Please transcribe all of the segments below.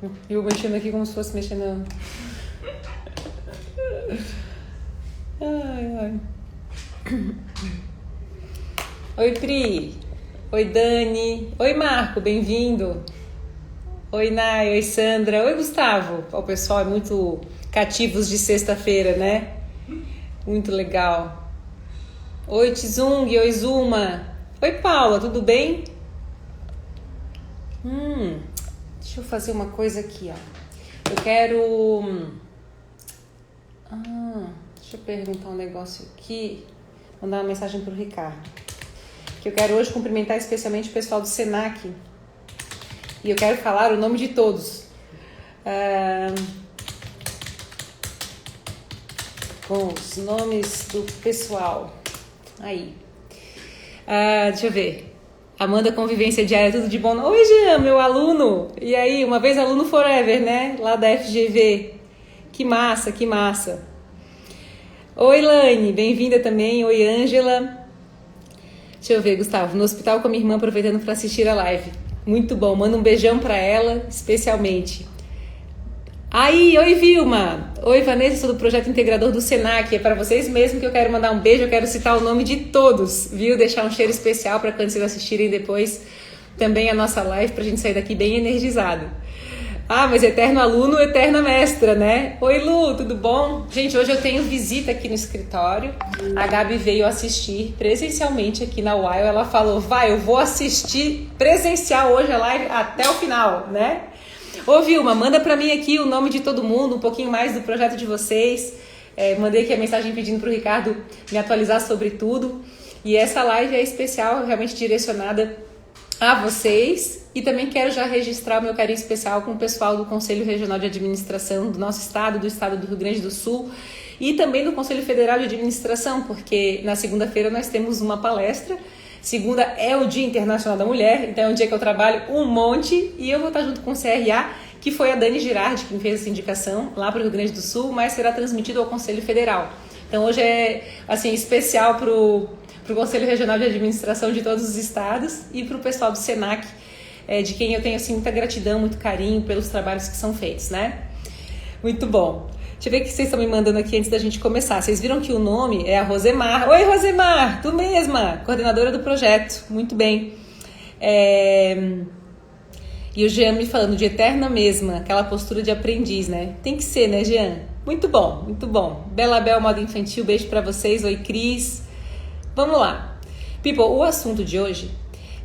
Eu mexendo aqui como se fosse mexendo... Ai. Oi, Pri. Oi, Dani. Oi, Marco, bem-vindo. Oi, Nai. Oi, Sandra. Oi, Gustavo. O pessoal é muito cativos de sexta-feira, né? Muito legal. Oi, Tizung. Oi, Zuma. Oi, Paula, tudo bem? Deixa eu fazer uma coisa aqui, ó. Eu quero... deixa eu perguntar um negócio aqui. Mandar uma mensagem pro Ricardo. Que eu quero hoje cumprimentar especialmente o pessoal do Senac. E eu quero falar o nome de todos. Com os nomes do pessoal. Aí. Deixa eu ver. Amanda, convivência diária, tudo de bom. Oi, Jean, meu aluno. E aí, uma vez aluno forever, né? Lá da FGV. Que massa, que massa. Oi, Lane, bem-vinda também. Oi, Ângela. Deixa eu ver, Gustavo. No hospital com a minha irmã, aproveitando para assistir a live. Muito bom. Manda um beijão para ela, especialmente. Aí, oi, Vilma. Oi, Vanessa, sou do projeto integrador do Senac. É para vocês mesmo que eu quero mandar um beijo. Eu quero citar o nome de todos, viu? Deixar um cheiro especial para quando vocês assistirem depois também a nossa live, para a gente sair daqui bem energizado. Mas eterno aluno, eterna mestra, né? Oi, Lu, tudo bom? Gente, hoje eu tenho visita aqui no escritório. A Gabi veio assistir presencialmente aqui na UAI. Ela falou, eu vou assistir presencial hoje a live até o final, né? Ô, Vilma, manda pra mim aqui o nome de todo mundo, um pouquinho mais do projeto de vocês. Mandei aqui a mensagem pedindo pro Ricardo me atualizar sobre tudo. E essa live é especial, realmente direcionada a vocês. E também quero já registrar o meu carinho especial com o pessoal do Conselho Regional de Administração do nosso estado do Rio Grande do Sul e também do Conselho Federal de Administração, porque na segunda-feira nós temos uma palestra. Segunda é o Dia Internacional da Mulher, então é um dia que eu trabalho um monte e eu vou estar junto com o CRA, que foi a Dani Girardi quem fez essa indicação lá para o Rio Grande do Sul, mas será transmitido ao Conselho Federal. Então hoje é assim especial para o Conselho Regional de Administração de todos os estados e para o pessoal do Senac, de quem eu tenho assim, muita gratidão, muito carinho pelos trabalhos que são feitos, né? Muito bom. Deixa eu ver o que vocês estão me mandando aqui antes da gente começar. Vocês viram que o nome é a Rosemar. Oi, Rosemar, tu mesma, coordenadora do projeto. Muito bem. E o Jean me falando de eterna mesma, aquela postura de aprendiz, né? Tem que ser, né, Jean? Muito bom, muito bom. Bela Bel, modo infantil, beijo pra vocês. Oi, Cris. Vamos lá. People, o assunto de hoje,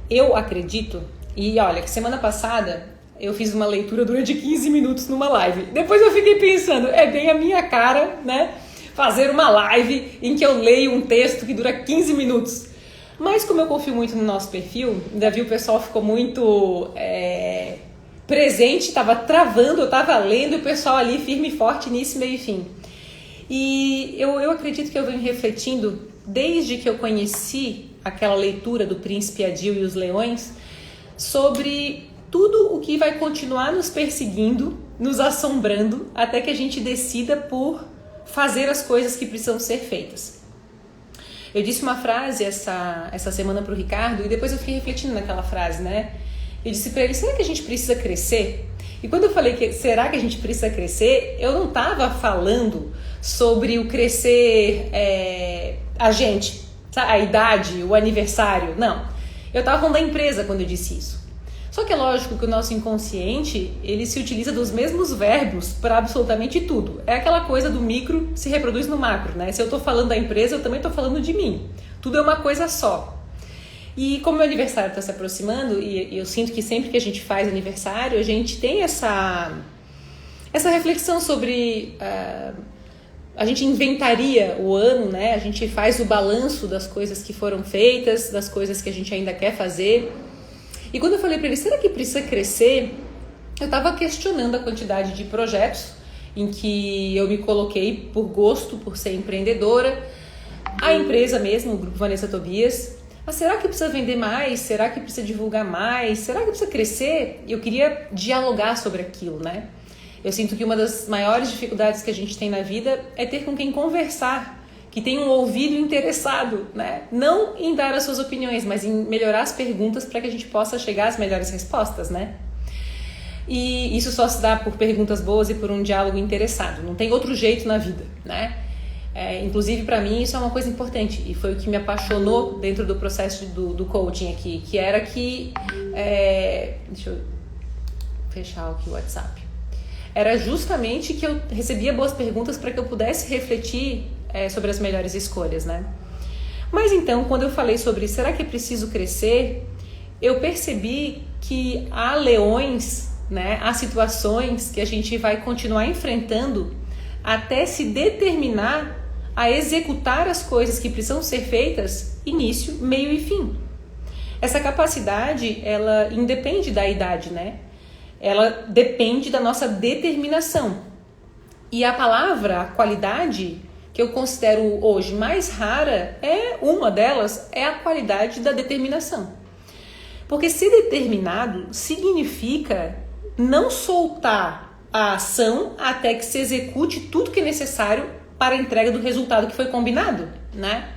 eu acredito, e olha, que semana passada eu fiz uma leitura durante 15 minutos numa live. Depois eu fiquei pensando, é bem a minha cara, né? Fazer uma live em que eu leio um texto que dura 15 minutos. Mas como eu confio muito no nosso perfil, ainda vi o pessoal ficou muito presente, estava travando, eu estava lendo, e o pessoal ali firme e forte nisso, meio e fim. E eu acredito que eu venho refletindo, desde que eu conheci aquela leitura do Príncipe Adil e os Leões, sobre tudo o que vai continuar nos perseguindo, nos assombrando, até que a gente decida por fazer as coisas que precisam ser feitas. Eu disse uma frase essa semana para o Ricardo e depois eu fiquei refletindo naquela frase, né? Eu disse para ele, será que a gente precisa crescer? E quando eu falei que será que a gente precisa crescer, eu não estava falando sobre o crescer a gente, a idade, o aniversário, não. Eu estava falando da empresa quando eu disse isso. Só que é lógico que o nosso inconsciente, ele se utiliza dos mesmos verbos para absolutamente tudo. É aquela coisa do micro se reproduz no macro, né? Se eu estou falando da empresa, eu também estou falando de mim. Tudo é uma coisa só. E como o meu aniversário está se aproximando, e eu sinto que sempre que a gente faz aniversário, a gente tem essa reflexão sobre... a gente inventaria o ano, né? A gente faz o balanço das coisas que foram feitas, das coisas que a gente ainda quer fazer. E quando eu falei para ele, será que precisa crescer? Eu estava questionando a quantidade de projetos em que eu me coloquei por gosto, por ser empreendedora. A empresa mesmo, o Grupo Vanessa Tobias. Mas será que precisa vender mais? Será que precisa divulgar mais? Será que precisa crescer? E eu queria dialogar sobre aquilo, né? Eu sinto que uma das maiores dificuldades que a gente tem na vida é ter com quem conversar, que tem um ouvido interessado, né? Não em dar as suas opiniões, mas em melhorar as perguntas para que a gente possa chegar às melhores respostas, né? E isso só se dá por perguntas boas e por um diálogo interessado. Não tem outro jeito na vida, né? Inclusive, para mim, isso é uma coisa importante. E foi o que me apaixonou dentro do processo do coaching aqui. Que era que... deixa eu fechar aqui o WhatsApp. Era justamente que eu recebia boas perguntas para que eu pudesse refletir sobre as melhores escolhas, né? Mas então, quando eu falei sobre será que é preciso crescer, eu percebi que há leões, né? Há situações que a gente vai continuar enfrentando até se determinar a executar as coisas que precisam ser feitas, início, meio e fim. Essa capacidade, ela independe da idade, né? Ela depende da nossa determinação. E a palavra, a qualidade, que eu considero hoje mais rara, uma delas é a qualidade da determinação. Porque ser determinado significa não soltar a ação até que se execute tudo que é necessário para a entrega do resultado que foi combinado, né?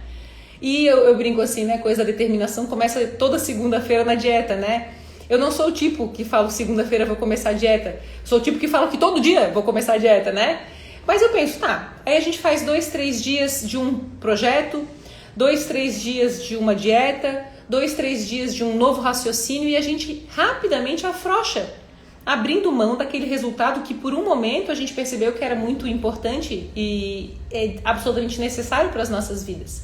E eu brinco assim, né? Coisa da determinação começa toda segunda-feira na dieta, né? Eu não sou o tipo que falo segunda-feira vou começar a dieta. Sou o tipo que fala que todo dia vou começar a dieta, né? Mas eu penso, aí a gente faz 2, 3 dias de um projeto, 2, 3 dias de uma dieta, 2, 3 dias de um novo raciocínio e a gente rapidamente afrouxa, abrindo mão daquele resultado que por um momento a gente percebeu que era muito importante e é absolutamente necessário para as nossas vidas.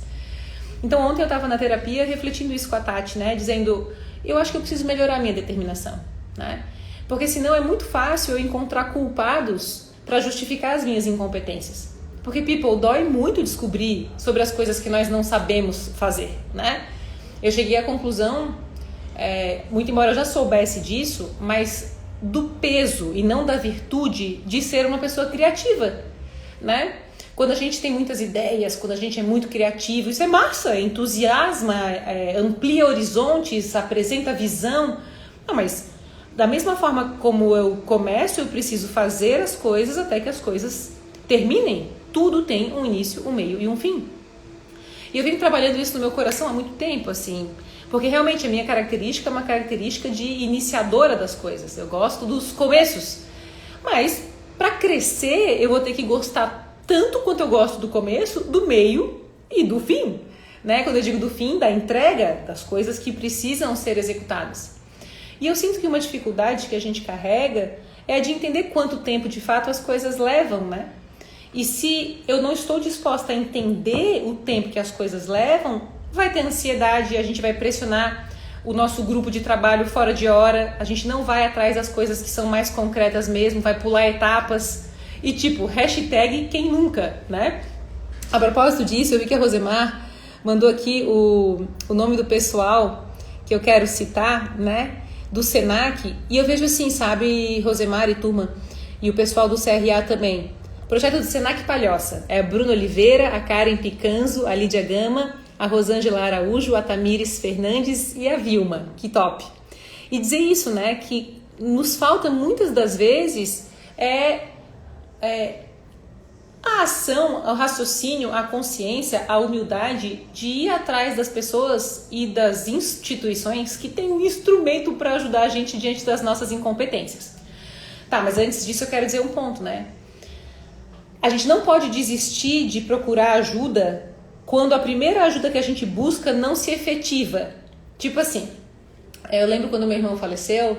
Então ontem eu estava na terapia refletindo isso com a Tati, né? Dizendo, eu acho que eu preciso melhorar a minha determinação, né? Porque senão é muito fácil eu encontrar culpados para justificar as minhas incompetências. Porque, people, dói muito descobrir sobre as coisas que nós não sabemos fazer, né? Eu cheguei à conclusão, muito embora eu já soubesse disso, mas do peso e não da virtude de ser uma pessoa criativa, né? Quando a gente tem muitas ideias, quando a gente é muito criativo, isso é massa, entusiasma, amplia horizontes, apresenta visão. Não, mas da mesma forma como eu começo, eu preciso fazer as coisas até que as coisas terminem. Tudo tem um início, um meio e um fim. E eu venho trabalhando isso no meu coração há muito tempo, assim, porque realmente a minha característica é uma característica de iniciadora das coisas. Eu gosto dos começos, mas para crescer eu vou ter que gostar tanto quanto eu gosto do começo, do meio e do fim, né? Quando eu digo do fim, da entrega das coisas que precisam ser executadas. E eu sinto que uma dificuldade que a gente carrega é a de entender quanto tempo de fato as coisas levam, né? E se eu não estou disposta a entender o tempo que as coisas levam, vai ter ansiedade, a gente vai pressionar o nosso grupo de trabalho fora de hora, a gente não vai atrás das coisas que são mais concretas mesmo, vai pular etapas. E tipo, hashtag quem nunca, né? A propósito disso, eu vi que a Rosemar mandou aqui o nome do pessoal que eu quero citar, né? Do Senac. E eu vejo assim, sabe, Rosemar e turma, e o pessoal do CRA também. Projeto do Senac Palhoça. É a Bruna Oliveira, a Karen Picanzo, a Lídia Gama, a Rosângela Araújo, a Tamires Fernandes e a Vilma. Que top! E dizer isso, né? Que nos falta muitas das vezes a ação, o raciocínio, a consciência, a humildade de ir atrás das pessoas e das instituições que têm um instrumento para ajudar a gente diante das nossas incompetências. Tá, mas antes disso eu quero dizer um ponto, né? A gente não pode desistir de procurar ajuda quando a primeira ajuda que a gente busca não se efetiva. Tipo assim, eu lembro quando meu irmão faleceu,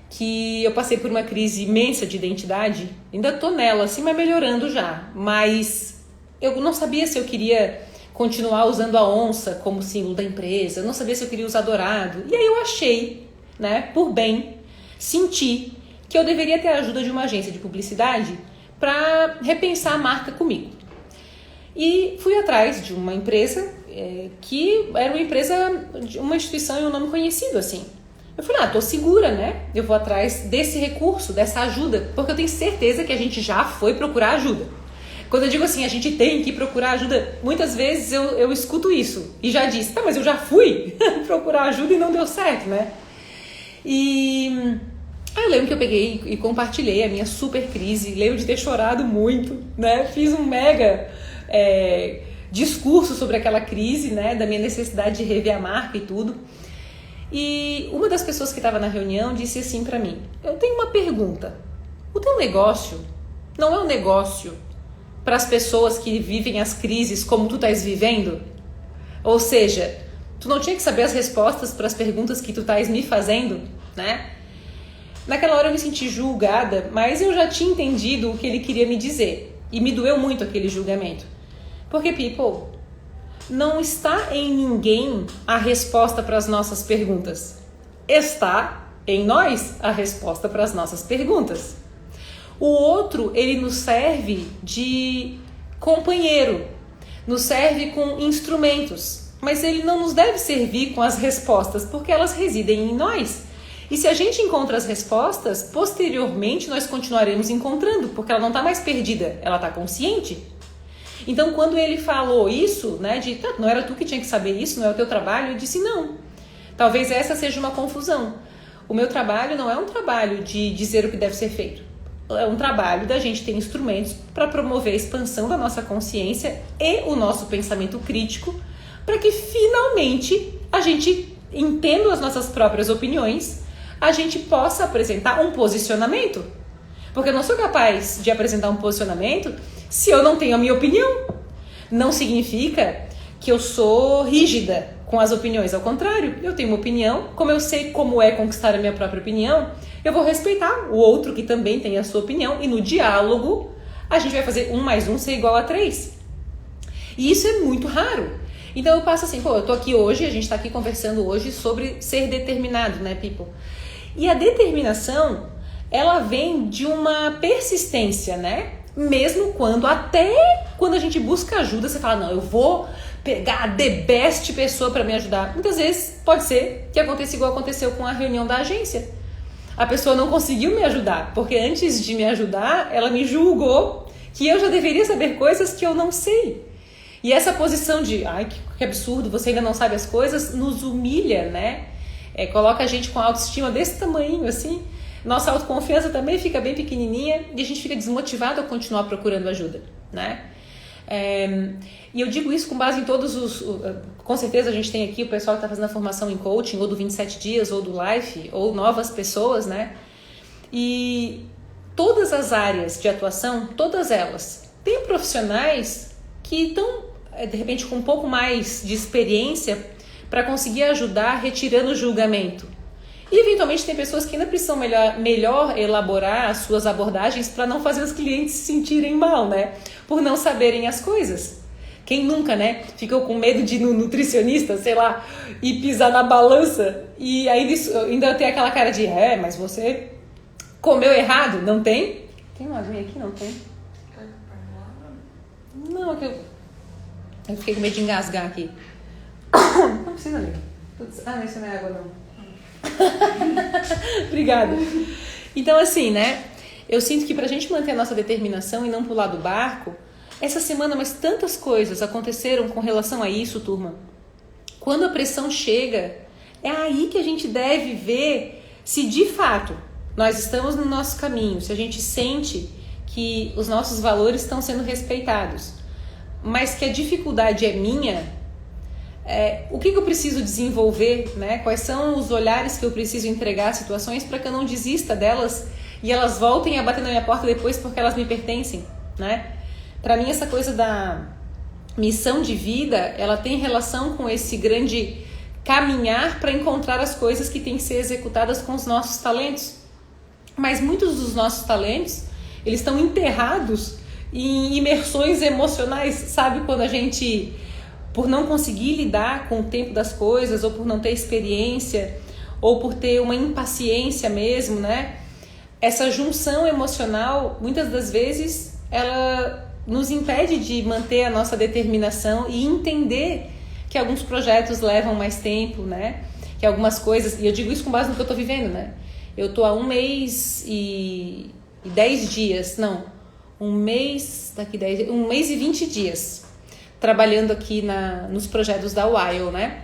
que eu passei por uma crise imensa de identidade, ainda tô nela, assim, mas melhorando já, mas eu não sabia se eu queria continuar usando a onça como símbolo da empresa, eu não sabia se eu queria usar dourado, e aí eu achei, né, por bem, senti que eu deveria ter a ajuda de uma agência de publicidade para repensar a marca comigo. E fui atrás de uma empresa que era uma empresa, uma instituição e um nome conhecido, assim. Eu falei, tô segura, né? Eu vou atrás desse recurso, dessa ajuda, porque eu tenho certeza que a gente já foi procurar ajuda. Quando eu digo assim, a gente tem que procurar ajuda, muitas vezes eu escuto isso e já disse, mas eu já fui procurar ajuda e não deu certo, né? E aí eu lembro que eu peguei e compartilhei a minha super crise, lembro de ter chorado muito, né? Fiz um mega discurso sobre aquela crise, né? Da minha necessidade de rever a marca e tudo. E uma das pessoas que estava na reunião disse assim para mim: eu tenho uma pergunta. O teu negócio não é um negócio para as pessoas que vivem as crises como tu estás vivendo? Ou seja, tu não tinha que saber as respostas para as perguntas que tu estás me fazendo, né? Naquela hora eu me senti julgada, mas eu já tinha entendido o que ele queria me dizer. E me doeu muito aquele julgamento. Porque, people, não está em ninguém a resposta para as nossas perguntas. Está em nós a resposta para as nossas perguntas. O outro, ele nos serve de companheiro, nos serve com instrumentos, mas ele não nos deve servir com as respostas, porque elas residem em nós. E se a gente encontra as respostas, posteriormente nós continuaremos encontrando, porque ela não está mais perdida, ela está consciente. Então, quando ele falou isso, né, de não era tu que tinha que saber isso, não é o teu trabalho, eu disse não. Talvez essa seja uma confusão. O meu trabalho não é um trabalho de dizer o que deve ser feito. É um trabalho da gente ter instrumentos para promover a expansão da nossa consciência e o nosso pensamento crítico, para que finalmente a gente, entenda as nossas próprias opiniões, a gente possa apresentar um posicionamento. Porque eu não sou capaz de apresentar um posicionamento se eu não tenho a minha opinião. Não significa que eu sou rígida com as opiniões. Ao contrário, eu tenho uma opinião. Como eu sei como é conquistar a minha própria opinião, eu vou respeitar o outro que também tem a sua opinião. E no diálogo, a gente vai fazer 1 mais 1 ser igual a 3. E isso é muito raro. Então eu passo assim, eu tô aqui hoje, a gente tá aqui conversando hoje sobre ser determinado, né, people? E a determinação, ela vem de uma persistência, né? Mesmo até quando a gente busca ajuda, você fala, não, eu vou pegar a the best pessoa para me ajudar. Muitas vezes pode ser que aconteça igual aconteceu com a reunião da agência. A pessoa não conseguiu me ajudar, porque antes de me ajudar, ela me julgou que eu já deveria saber coisas que eu não sei. E essa posição de, ai, que absurdo, você ainda não sabe as coisas, nos humilha, né? Coloca a gente com a autoestima desse tamanho, assim. Nossa autoconfiança também fica bem pequenininha e a gente fica desmotivado a continuar procurando ajuda, né? E eu digo isso com base em todos os... Com certeza a gente tem aqui o pessoal que está fazendo a formação em coaching, ou do 27 dias, ou do Life, ou novas pessoas, né? E todas as áreas de atuação, todas elas, têm profissionais que estão, de repente, com um pouco mais de experiência para conseguir ajudar retirando o julgamento. E, eventualmente, tem pessoas que ainda precisam melhor elaborar as suas abordagens para não fazer os clientes se sentirem mal, né? Por não saberem as coisas. Quem nunca, né? Ficou com medo de ir no nutricionista, sei lá, e pisar na balança e ainda tem aquela cara de, mas você comeu errado, não tem? Tem uma aguinha aqui? Não tem? Não, é que eu fiquei com medo de engasgar aqui. Não precisa ler. Não, isso não é água, não. Obrigada. Então, assim, né? Eu sinto que pra gente manter a nossa determinação e não pular do barco, essa semana, mas tantas coisas aconteceram com relação a isso, turma. Quando a pressão chega, é aí que a gente deve ver se de fato nós estamos no nosso caminho, se a gente sente que os nossos valores estão sendo respeitados, mas que a dificuldade é minha. O que eu preciso desenvolver, né? Quais são os olhares que eu preciso entregar às situações para que eu não desista delas e elas voltem a bater na minha porta depois porque elas me pertencem, né? Para mim, essa coisa da missão de vida, ela tem relação com esse grande caminhar para encontrar as coisas que têm que ser executadas com os nossos talentos. Mas muitos dos nossos talentos, eles estão enterrados em imersões emocionais, sabe? Quando a gente, por não conseguir lidar com o tempo das coisas, ou por não ter experiência, ou por ter uma impaciência mesmo, né? Essa junção emocional, muitas das vezes, ela nos impede de manter a nossa determinação e entender que alguns projetos levam mais tempo, né? Que algumas coisas, e eu digo isso com base no que eu tô vivendo, né? Eu tô há 1 mês e 10 dias, não, 1 mês e 20 dias trabalhando aqui nos projetos da Wild, né?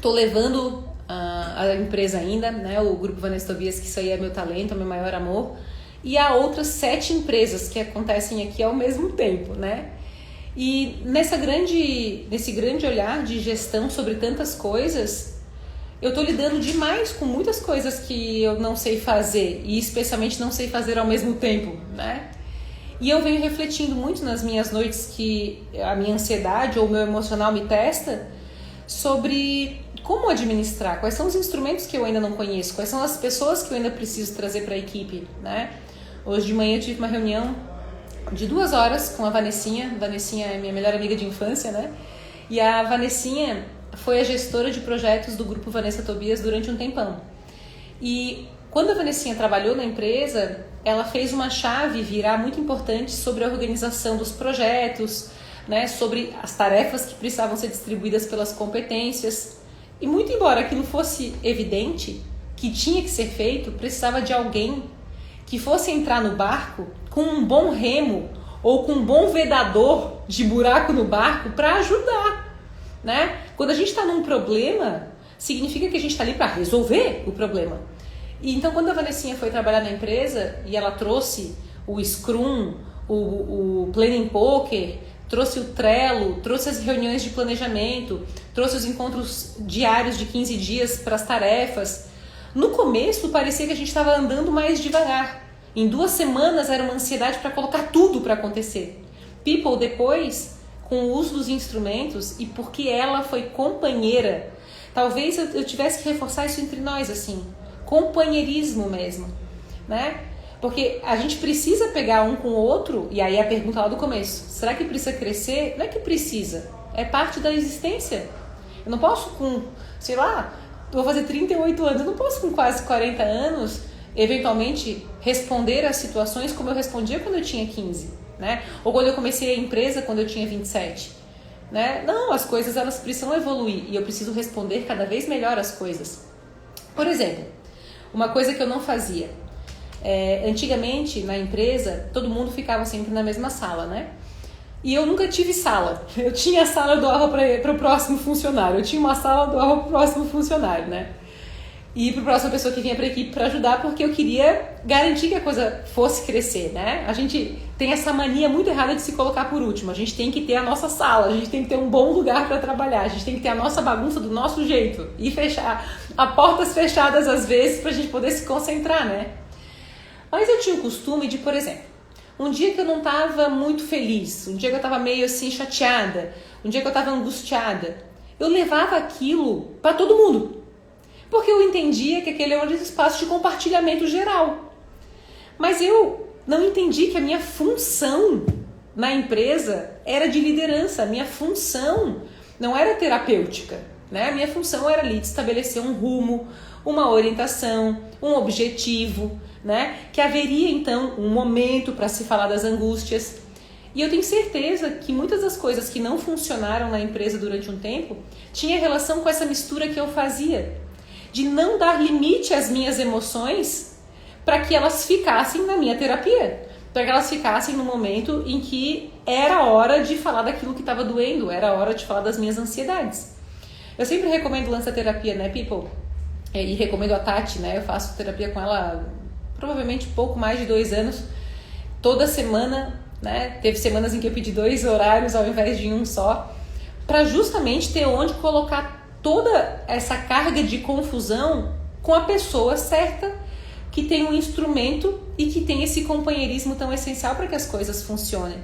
Tô levando a empresa ainda, né? O grupo Vanessa Tobias, que isso aí é meu talento, é meu maior amor, e há outras 7 empresas que acontecem aqui ao mesmo tempo, né? E nesse grande olhar de gestão sobre tantas coisas, eu tô lidando demais com muitas coisas que eu não sei fazer, e especialmente não sei fazer ao mesmo tempo, né? E eu venho refletindo muito nas minhas noites que a minha ansiedade ou o meu emocional me testa sobre como administrar, quais são os instrumentos que eu ainda não conheço, quais são as pessoas que eu ainda preciso trazer para a equipe, né? Hoje de manhã eu tive uma reunião de 2 horas com a Vanessinha. Vanessinha é minha melhor amiga de infância, né? E a Vanessinha foi a gestora de projetos do grupo Vanessa Tobias durante um tempão. E quando a Vanessinha trabalhou na empresa, ela fez uma chave virar muito importante sobre a organização dos projetos, né? Sobre as tarefas que precisavam ser distribuídas pelas competências. E muito embora aquilo fosse evidente, que tinha que ser feito, precisava de alguém que fosse entrar no barco com um bom remo ou com um bom vedador de buraco no barco para ajudar, né? Quando a gente está num problema, significa que a gente está ali para resolver o problema. E então, quando a Vanessinha foi trabalhar na empresa e ela trouxe o Scrum, o Planning Poker, trouxe o Trello, trouxe as reuniões de planejamento, trouxe os encontros diários de 15 dias para as tarefas. No começo parecia que a gente estava andando mais devagar. Em 2 semanas era uma ansiedade para colocar tudo para acontecer. People depois, com o uso dos instrumentos e porque ela foi companheira, talvez eu tivesse que reforçar isso entre nós, assim, companheirismo mesmo, né? Porque a gente precisa pegar um com o outro, e aí a pergunta lá do começo, será que precisa crescer? Não é que precisa, é parte da existência. Eu não posso com, sei lá, vou fazer 38 anos, eu não posso com quase 40 anos, eventualmente, responder às situações como eu respondia quando eu tinha 15, né? Ou quando eu comecei a empresa quando eu tinha 27, né? Não, as coisas elas precisam evoluir e eu preciso responder cada vez melhor as coisas. Por exemplo, uma coisa que eu não fazia, antigamente na empresa todo mundo ficava sempre na mesma sala, né? E eu nunca tive sala. Eu tinha a sala, eu doava para o próximo funcionário. Eu tinha uma sala, eu doava para o próximo funcionário, né? E para a próxima pessoa que vinha para a equipe para ajudar, porque eu queria garantir que a coisa fosse crescer, né? A gente tem essa mania muito errada de se colocar por último. A gente tem que ter a nossa sala, a gente tem que ter um bom lugar para trabalhar, a gente tem que ter a nossa bagunça do nosso jeito e fechar a portas fechadas às vezes para a gente poder se concentrar, né? Mas eu tinha o costume de, por exemplo, um dia que eu não estava muito feliz, um dia que eu estava meio assim chateada, um dia que eu estava angustiada, eu levava aquilo para todo mundo. Porque eu entendia que aquele era um espaço de compartilhamento geral. Mas eu não entendi que a minha função na empresa era de liderança. A minha função não era terapêutica, né? A minha função era ali de estabelecer um rumo, uma orientação, um objetivo, né? Que haveria então um momento para se falar das angústias. E eu tenho certeza que muitas das coisas que não funcionaram na empresa durante um tempo tinha relação com essa mistura que eu fazia, de não dar limite às minhas emoções para que elas ficassem na minha terapia, para que elas ficassem no momento em que era hora de falar daquilo que estava doendo, era hora de falar das minhas ansiedades. Eu sempre recomendo o lança-terapia, né, people? E recomendo a Tati, né? Eu faço terapia com ela provavelmente pouco mais de 2 anos, toda semana, né? Teve semanas em que eu pedi 2 horários ao invés de um só, para justamente ter onde colocar toda essa carga de confusão com a pessoa certa, que tem um instrumento e que tem esse companheirismo tão essencial para que as coisas funcionem,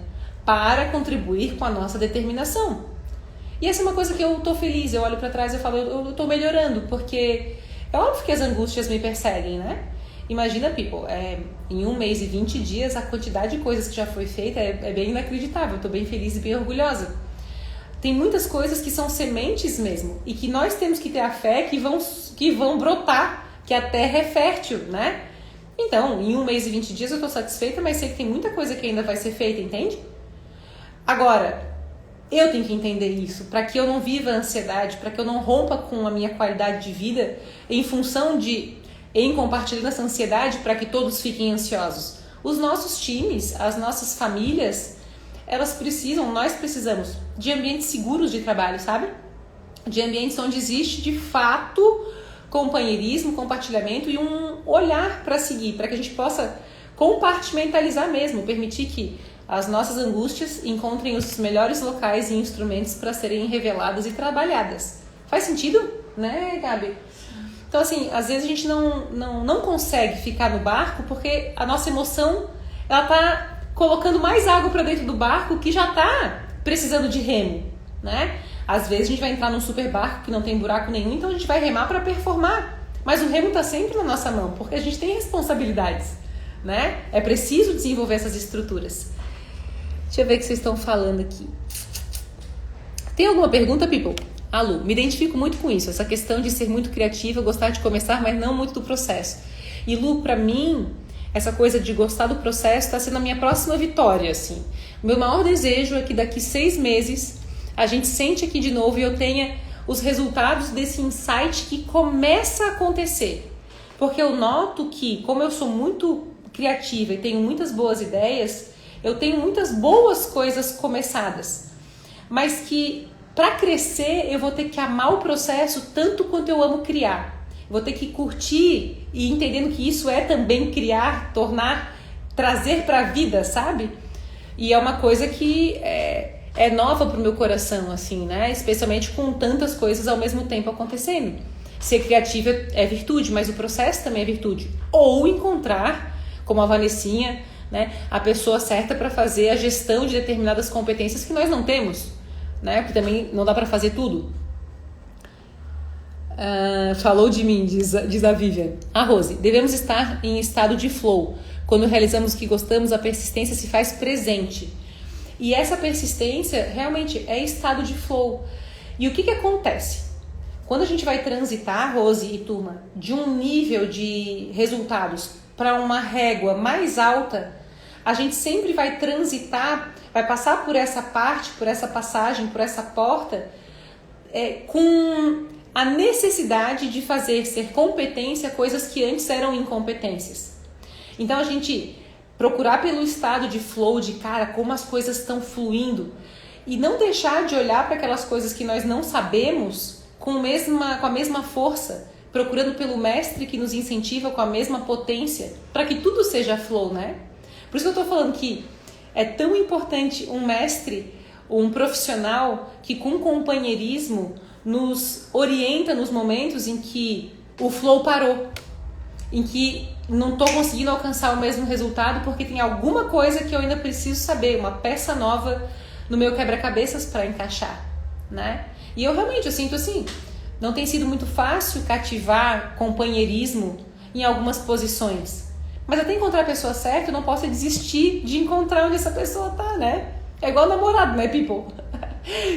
para contribuir com a nossa determinação. E essa é uma coisa que eu tô feliz, eu olho para trás e falo, eu tô melhorando, porque é óbvio que as angústias me perseguem, né? Imagina, people, em 1 mês e 20 dias, a quantidade de coisas que já foi feita é bem inacreditável, eu tô bem feliz e bem orgulhosa. Tem muitas coisas que são sementes mesmo, e que nós temos que ter a fé que vão brotar, que a terra é fértil, né? Então, em 1 mês e 20 dias eu tô satisfeita, mas sei que tem muita coisa que ainda vai ser feita, entende? Agora, eu tenho que entender isso, para que eu não viva a ansiedade, para que eu não rompa com a minha qualidade de vida em função em compartilhando essa ansiedade para que todos fiquem ansiosos. Os nossos times, as nossas famílias, nós precisamos de ambientes seguros de trabalho, sabe? De ambientes onde existe de fato companheirismo, compartilhamento e um olhar para seguir, para que a gente possa compartimentalizar mesmo, permitir que as nossas angústias encontrem os melhores locais e instrumentos para serem reveladas e trabalhadas. Faz sentido, né, Gabi? Então, assim, às vezes a gente não consegue ficar no barco porque a nossa emoção, ela tá colocando mais água para dentro do barco que já tá precisando de remo, né? Às vezes a gente vai entrar num super barco que não tem buraco nenhum, então a gente vai remar para performar. Mas o remo tá sempre na nossa mão, porque a gente tem responsabilidades, né? É preciso desenvolver essas estruturas. Deixa eu ver o que vocês estão falando aqui. Tem alguma pergunta, people? Lu, me identifico muito com isso, essa questão de ser muito criativa, gostar de começar, mas não muito do processo. E Lu, pra mim, essa coisa de gostar do processo está sendo a minha próxima vitória, assim. O meu maior desejo é que daqui 6 meses a gente sente aqui de novo e eu tenha os resultados desse insight que começa a acontecer. Porque eu noto que, como eu sou muito criativa e tenho muitas boas ideias, eu tenho muitas boas coisas começadas, mas que para crescer eu vou ter que amar o processo tanto quanto eu amo criar. Vou ter que curtir e entendendo que isso é também criar, tornar, trazer para a vida, sabe? E é uma coisa que é nova pro meu coração, assim, né? Especialmente com tantas coisas ao mesmo tempo acontecendo. Ser criativa é virtude, mas o processo também é virtude. Ou encontrar, como a Vanessinha, né, a pessoa certa para fazer a gestão de determinadas competências que nós não temos, né? Porque também não dá para fazer tudo. Falou de mim, diz a Vivian. A Rose, devemos estar em estado de flow. Quando realizamos o que gostamos, a persistência se faz presente. E essa persistência realmente é estado de flow. E o que acontece? Quando a gente vai transitar, Rose e turma, de um nível de resultados para uma régua mais alta, a gente sempre vai transitar, vai passar por essa parte, por essa passagem, por essa porta, com a necessidade de fazer ser competência coisas que antes eram incompetências. Então a gente procurar pelo estado de flow, de cara, como as coisas estão fluindo, e não deixar de olhar para aquelas coisas que nós não sabemos com a mesma força, procurando pelo mestre que nos incentiva com a mesma potência, para que tudo seja flow, né? Por isso que eu estou falando que é tão importante um mestre, um profissional que com companheirismo nos orienta nos momentos em que o flow parou, em que não estou conseguindo alcançar o mesmo resultado porque tem alguma coisa que eu ainda preciso saber, uma peça nova no meu quebra-cabeças para encaixar, né? E eu realmente, eu sinto assim, não tem sido muito fácil cativar companheirismo em algumas posições, mas até encontrar a pessoa certa, eu não posso desistir de encontrar onde essa pessoa tá, né? É igual namorado, né, people?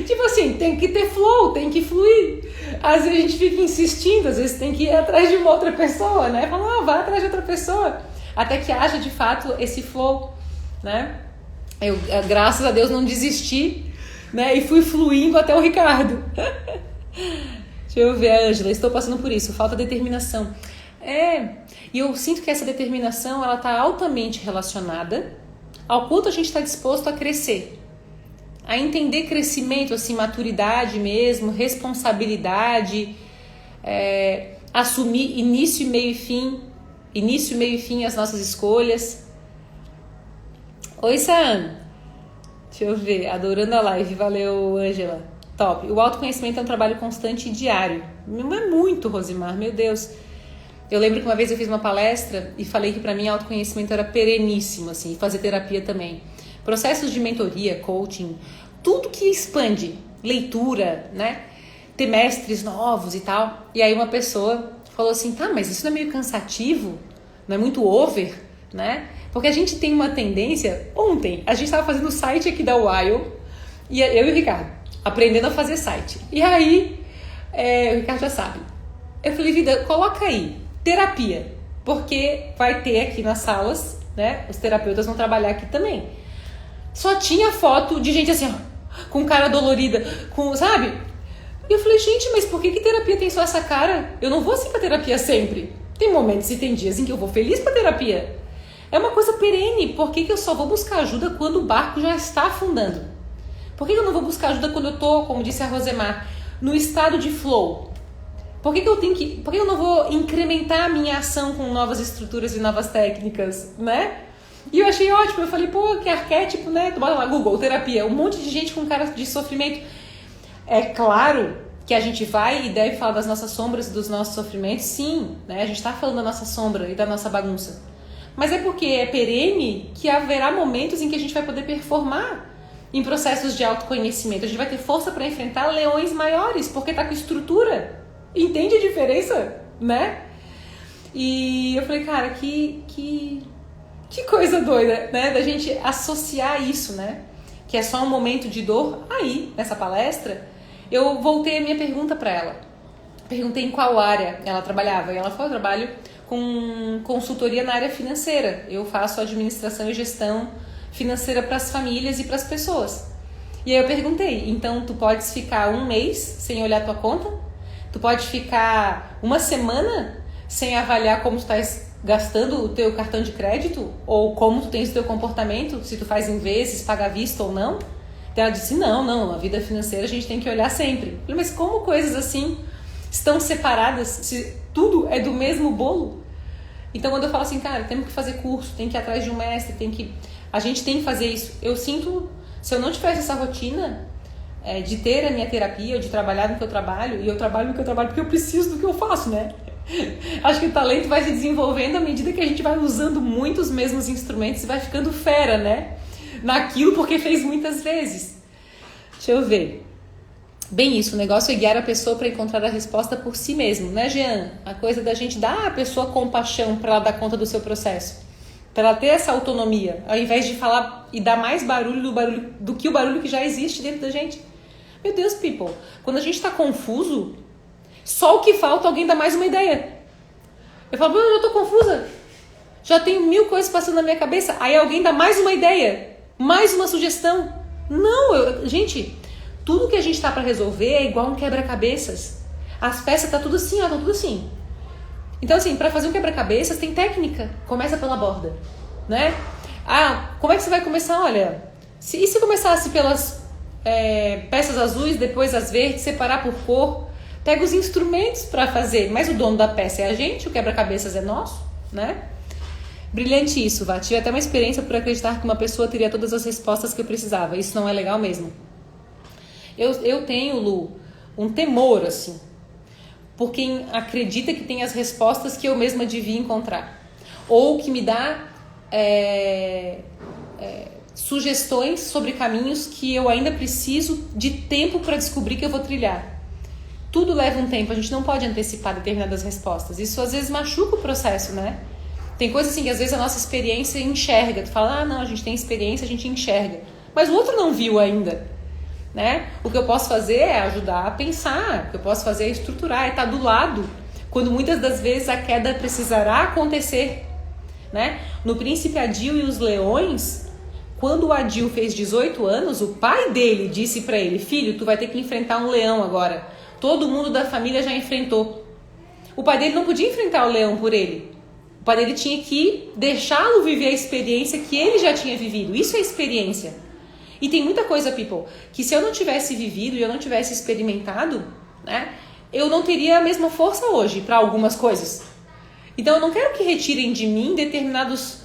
Tipo assim, tem que ter flow, tem que fluir. Às vezes a gente fica insistindo, às vezes tem que ir atrás de uma outra pessoa, né? Fala, vai atrás de outra pessoa. Até que haja de fato esse flow, né? Eu, graças a Deus, não desisti, né? E fui fluindo até o Ricardo. Deixa eu ver, Ângela, estou passando por isso, falta determinação. E eu sinto que essa determinação, ela está altamente relacionada ao quanto a gente está disposto a crescer. A entender crescimento, assim, maturidade mesmo, responsabilidade, assumir início, meio e fim as nossas escolhas. Oi, Sam. Deixa eu ver, adorando a live, valeu, Ângela. Top. O autoconhecimento é um trabalho constante e diário. Não é muito, Rosimar, meu Deus. Eu lembro que uma vez eu fiz uma palestra e falei que para mim autoconhecimento era pereníssimo, assim, fazer terapia também. Processos de mentoria, coaching, tudo que expande, leitura, né? Ter mestres novos e tal. E aí uma pessoa falou assim, tá, mas isso não é meio cansativo? Não é muito over, né? Porque a gente tem uma tendência... Ontem, a gente estava fazendo o site aqui da Wild, e eu e o Ricardo, aprendendo a fazer site. E aí, o Ricardo já sabe. Eu falei, vida, coloca aí, terapia. Porque vai ter aqui nas salas, né? Os terapeutas vão trabalhar aqui também. Só tinha foto de gente assim, ó, com cara dolorida, sabe? E eu falei, gente, mas por que terapia tem só essa cara? Eu não vou assim pra terapia sempre. Tem momentos e tem dias em que eu vou feliz pra terapia. É uma coisa perene. Por que eu só vou buscar ajuda quando o barco já está afundando? Por que eu não vou buscar ajuda quando eu tô, como disse a Rosemar, no estado de flow? Por que eu não vou incrementar a minha ação com novas estruturas e novas técnicas, né? E eu achei ótimo, eu falei, pô, que arquétipo, né? Tu bota lá, Google, terapia, um monte de gente com cara de sofrimento. É claro que a gente vai e deve falar das nossas sombras e dos nossos sofrimentos, sim, né? A gente está falando da nossa sombra e da nossa bagunça. Mas é porque é perene que haverá momentos em que a gente vai poder performar em processos de autoconhecimento. A gente vai ter força para enfrentar leões maiores, porque tá com estrutura. Entende a diferença, né? E eu falei, cara, que coisa doida, né? Da gente associar isso, né? Que é só um momento de dor. Aí, nessa palestra, eu voltei a minha pergunta para ela. Perguntei em qual área ela trabalhava. E ela falou, eu trabalho com consultoria na área financeira. Eu faço administração e gestão financeira para as famílias e para as pessoas. E aí eu perguntei, então tu podes ficar um mês sem olhar tua conta? Tu pode ficar uma semana sem avaliar como tu estás gastando o teu cartão de crédito? Ou como tu tens o teu comportamento, se tu faz em vezes, paga à vista ou não? Então ela disse, não, a vida financeira a gente tem que olhar sempre. Eu falei, mas como coisas assim estão separadas, se tudo é do mesmo bolo? Então quando eu falo assim, cara, temos que fazer curso, tem que ir atrás de um mestre, a gente tem que fazer isso. Eu sinto, se eu não tivesse essa rotina de ter a minha terapia, de trabalhar no que eu trabalho, e eu trabalho no que eu trabalho porque eu preciso do que eu faço, né? Acho que o talento vai se desenvolvendo à medida que a gente vai usando muito os mesmos instrumentos e vai ficando fera, né? Naquilo porque fez muitas vezes. Deixa eu ver. Bem isso, o negócio é guiar a pessoa para encontrar a resposta por si mesmo, né, Jean? A coisa da gente dar à pessoa compaixão para ela dar conta do seu processo. Para ela ter essa autonomia, ao invés de falar e dar mais barulho do que o barulho que já existe dentro da gente. Meu Deus, people, quando a gente está confuso, só o que falta alguém dar mais uma ideia. Eu falo, eu já tô confusa, já tenho 1000 coisas passando na minha cabeça, aí alguém dá mais uma ideia, mais uma sugestão. Não, gente, tudo que a gente tá para resolver é igual um quebra-cabeças. As peças tá tudo assim, ó, tá tudo assim. Então, assim, para fazer um quebra-cabeças tem técnica. Começa pela borda, né? Ah, como é que você vai começar? Olha, e se começasse pelas peças azuis, depois as verdes, separar por cor? Pega os instrumentos para fazer, mas o dono da peça é a gente, o quebra-cabeças é nosso, né? Brilhante isso, Vá. Tive até uma experiência por acreditar que uma pessoa teria todas as respostas que eu precisava. Isso não é legal mesmo. Eu tenho, Lu, um temor, assim, por quem acredita que tem as respostas que eu mesma devia encontrar. Ou que me dá sugestões sobre caminhos que eu ainda preciso de tempo para descobrir que eu vou trilhar. Tudo leva um tempo, a gente não pode antecipar determinadas respostas. Isso às vezes machuca o processo, né? Tem coisas assim que às vezes a nossa experiência enxerga. Tu fala, não, a gente tem experiência, a gente enxerga. Mas o outro não viu ainda, né? O que eu posso fazer é ajudar a pensar, o que eu posso fazer é estruturar, é estar do lado, quando muitas das vezes a queda precisará acontecer, né? No Príncipe Adil e os Leões, quando o Adil fez 18 anos, o pai dele disse para ele, filho, tu vai ter que enfrentar um leão agora. Todo mundo da família já enfrentou. O pai dele não podia enfrentar o leão por ele. O pai dele tinha que deixá-lo viver a experiência que ele já tinha vivido. Isso é experiência. E tem muita coisa, people, que se eu não tivesse vivido e eu não tivesse experimentado, né, eu não teria a mesma força hoje para algumas coisas. Então eu não quero que retirem de mim determinados